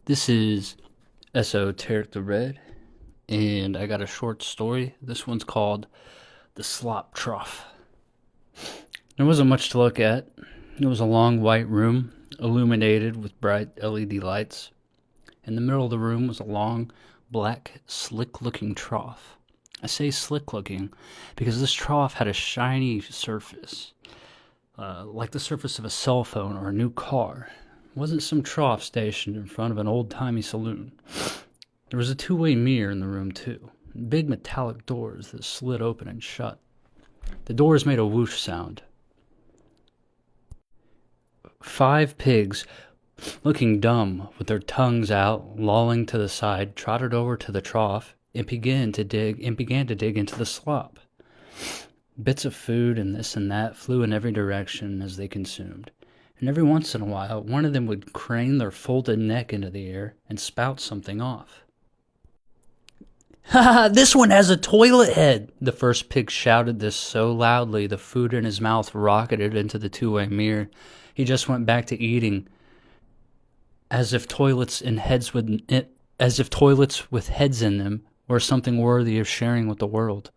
This is Esoteric the Red, and I got a short story. This one's called The Slop Trough. There wasn't much to look at. It was a long white room, illuminated with bright LED lights. In the middle of the room was a long, black, slick-looking trough. I say slick-looking because this trough had a shiny surface, like the surface of a cell phone or a new car. It wasn't some trough stationed in front of an old-timey saloon. There was a two-way mirror in the room, too, and big metallic doors that slid open and shut. The doors made a whoosh sound. 5 pigs, looking dumb, with their tongues out, lolling to the side, trotted over to the trough and began to dig into the slop. Bits of food and this and that flew in every direction as they consumed, and every once in a while one of them would crane their folded neck into the air and spout something off. "Ha ha, this one has a toilet head!" The first pig shouted this so loudly the food in his mouth rocketed into the two-way mirror. He just went back to eating, as if toilets with heads in them were something worthy of sharing with the world.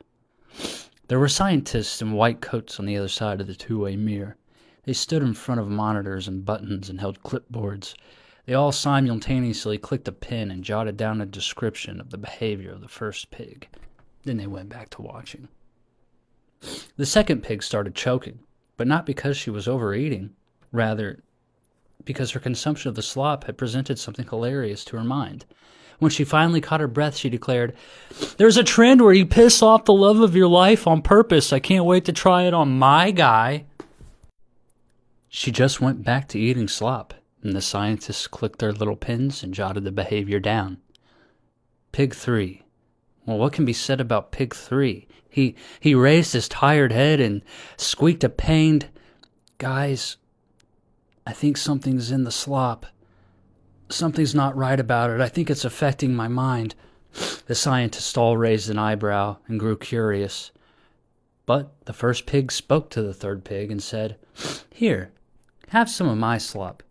There were scientists in white coats on the other side of the two-way mirror. They stood in front of monitors and buttons and held clipboards. They all simultaneously clicked a pen and jotted down a description of the behavior of the first pig. Then they went back to watching. The second pig started choking, but not because she was overeating. Rather, because her consumption of the slop had presented something hilarious to her mind. When she finally caught her breath, she declared, "There's a trend where you piss off the love of your life on purpose. I can't wait to try it on my guy." She just went back to eating slop, and the scientists clicked their little pens and jotted the behavior down. Pig 3. Well, what can be said about Pig 3? He raised his tired head and squeaked a pained, "Guys, I think something's in the slop. Something's not right about it. I think it's affecting my mind." The scientists all raised an eyebrow and grew curious. But the first pig spoke to the third pig and said, "Here, have some of my slop.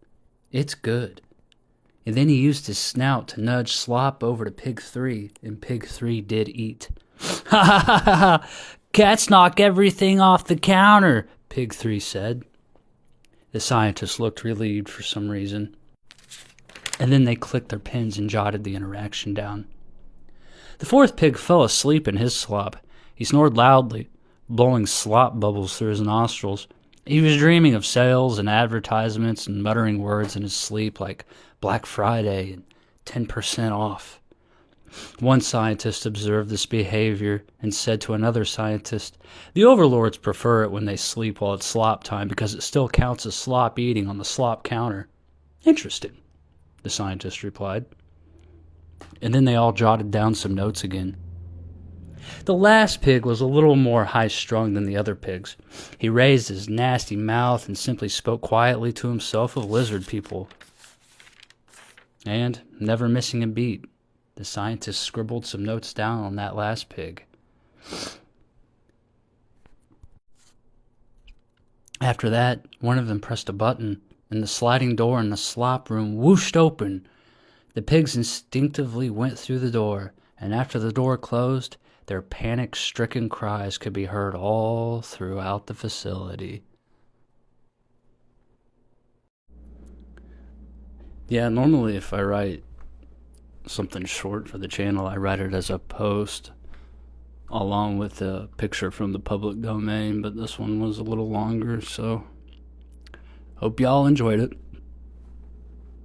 It's good." And then he used his snout to nudge slop over to Pig 3, and Pig 3 did eat. "Ha ha ha ha ha! Cats knock everything off the counter," Pig 3 said. The scientists looked relieved for some reason, and then they clicked their pens and jotted the interaction down. The fourth pig fell asleep in his slop. He snored loudly, blowing slop bubbles through his nostrils. He was dreaming of sales and advertisements and muttering words in his sleep like Black Friday and 10% off. One scientist observed this behavior and said to another scientist, "The overlords prefer it when they sleep while it's slop time because it still counts as slop eating on the slop counter." "Interesting," the scientist replied. And then they all jotted down some notes again. The last pig was a little more high-strung than the other pigs. He raised his nasty mouth and simply spoke quietly to himself of lizard people. And, never missing a beat, the scientist scribbled some notes down on that last pig. After that, one of them pressed a button, and the sliding door in the slop room whooshed open. The pigs instinctively went through the door, and after the door closed, their panic-stricken cries could be heard all throughout the facility. Yeah, normally if I write something short for the channel, I write it as a post along with a picture from the public domain, but this one was a little longer, so hope y'all enjoyed it.